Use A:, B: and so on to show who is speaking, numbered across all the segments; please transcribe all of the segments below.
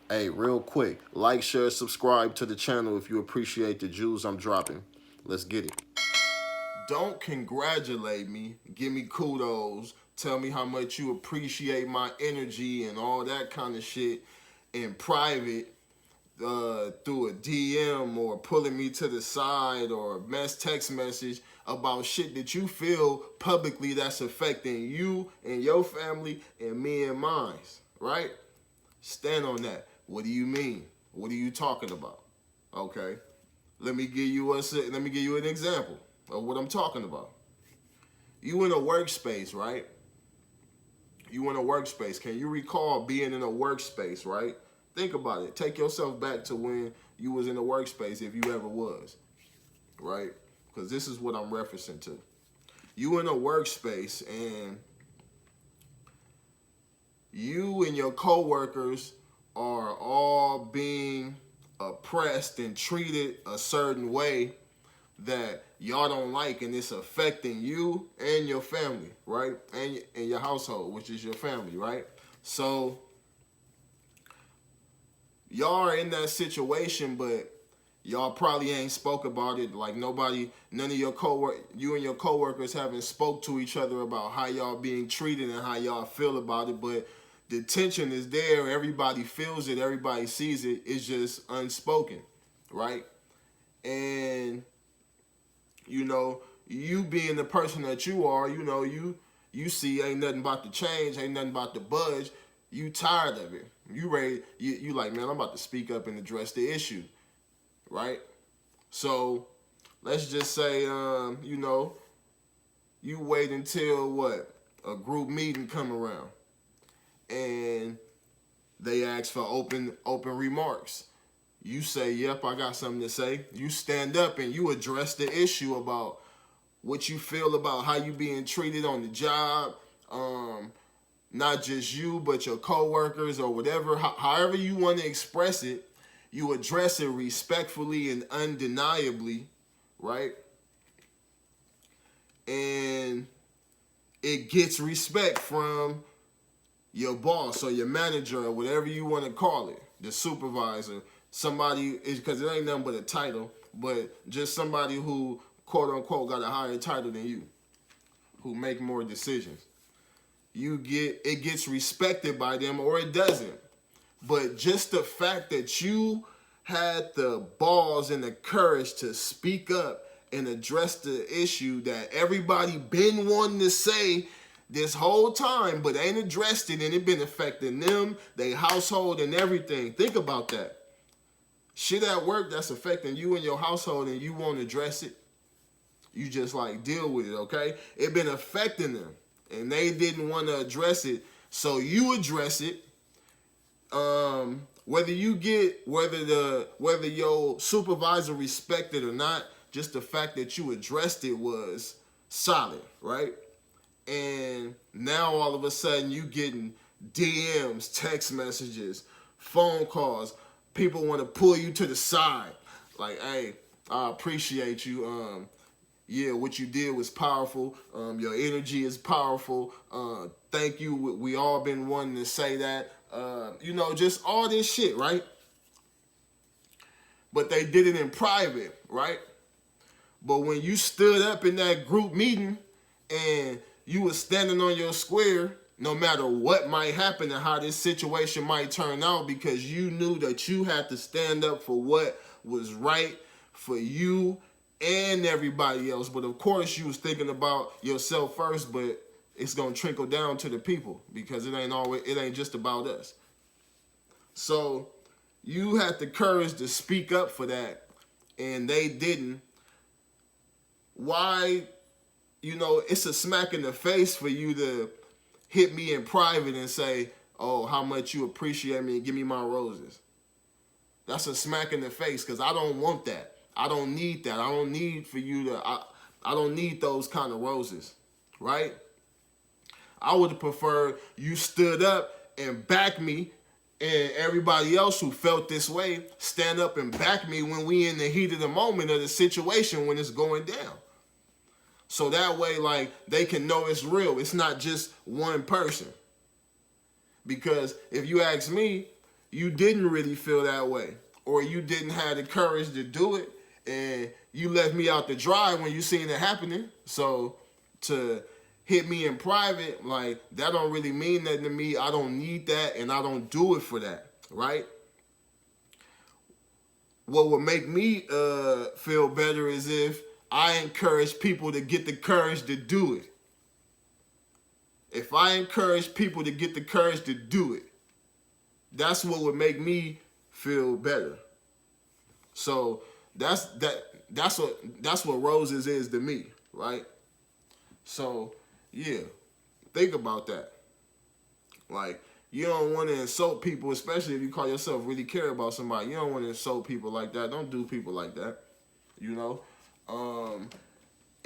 A: Hey, real quick, like, share, subscribe to the channel if you appreciate the jewels I'm dropping. Let's get it. Don't congratulate me, give me kudos, tell me how much you appreciate my energy and all that kind of shit in private through a DM or pulling me to the side or text message about shit that you feel publicly that's affecting you and your family and me and mine, right? Stand on that. What do you mean? What are you talking about? Okay. Let me give you an example of what I'm talking about. You in a workspace, right? You in a workspace. Can you recall being in a workspace, right? Think about it. Take yourself back to when you was in a workspace, if you ever was, right? Because this is what I'm referencing to. You in a workspace and you and your coworkers are all being oppressed and treated a certain way that y'all don't like, and it's affecting you and your family, right? And your household, which is your family, right? So y'all are in that situation, but y'all probably ain't spoke about it. Like none of you and your coworkers haven't spoke to each other about how y'all being treated and how y'all feel about it. But the tension is there. Everybody feels it. Everybody sees it. It's just unspoken, right? And you being the person that you are, you see ain't nothing about to change, ain't nothing about to budge. You tired of it. You ready? You like, man, I'm about to speak up and address the issue, right? So let's just say, you wait until what? A group meeting come around, and they ask for open remarks. You say, yep, I got something to say. You stand up and you address the issue about what you feel about how you being treated on the job. Not just you, but your coworkers or whatever. However you want to express it, you address it respectfully and undeniably, right? And it gets respect from your boss or your manager or whatever you want to call it, the supervisor, somebody, because it ain't nothing but a title, but just somebody who, quote unquote, got a higher title than you, who make more decisions. It gets respected by them or it doesn't. But just the fact that you had the balls and the courage to speak up and address the issue that everybody been wanting to say this whole time, but ain't addressed it, and it been affecting them, their household, and everything. Think about that. Shit at work that's affecting you and your household, and you won't address it. You just like deal with it, okay? It been affecting them, and they didn't want to address it, so you address it. Whether your supervisor respect it or not, just the fact that you addressed it was solid, right? And now all of a sudden you getting DMs, text messages, phone calls. People want to pull you to the side. Like, hey, I appreciate you. Yeah, what you did was powerful. Your energy is powerful. Thank you. We all been wanting to say that. Just all this shit, right? But they did it in private, right? But when you stood up in that group meeting and you was standing on your square, no matter what might happen and how this situation might turn out, because you knew that you had to stand up for what was right for you and everybody else. But of course you was thinking about yourself first, but it's gonna trickle down to the people because it ain't just about us. So you had the courage to speak up for that, and they didn't. Why? It's a smack in the face for you to hit me in private and say, oh, how much you appreciate me and give me my roses. That's a smack in the face, because I don't want that. I don't need that. I don't need for you to, I don't need those kind of roses, right? I would have preferred you stood up and back me, and everybody else who felt this way stand up and back me when we in the heat of the moment of the situation when it's going down. So that way, like, they can know it's real. It's not just one person. Because if you ask me, you didn't really feel that way, or you didn't have the courage to do it, and you left me out to dry when you seen it happening. So to hit me in private, like, that don't really mean nothing to me. I don't need that, and I don't do it for that, right? What would make me feel better is if I encourage people to get the courage to do it. If I encourage people to get the courage to do it, that's what would make me feel better. So that's what roses is to me, right? So yeah, think about that. Like, you don't want to insult people, especially if you call yourself really care about somebody. You don't want to insult people like that. Don't do people like that, you know?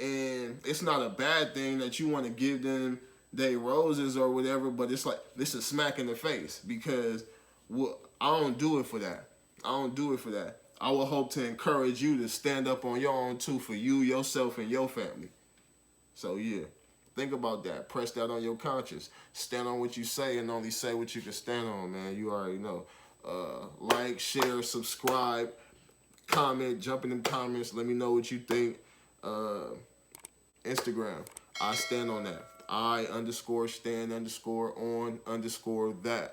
A: And it's not a bad thing that you want to give them they roses or whatever, but it's like, this is smack in the face, because I don't do it for that. I don't do it for that. I would hope to encourage you to stand up on your own too, for you, yourself, and your family. So yeah, think about that. Press that on your conscience. Stand on what you say, and only say what you can stand on, man. You already know. Like, share, subscribe, comment, jump in them comments. Let me know what you think. Instagram, I stand on that. I_stand_on_that.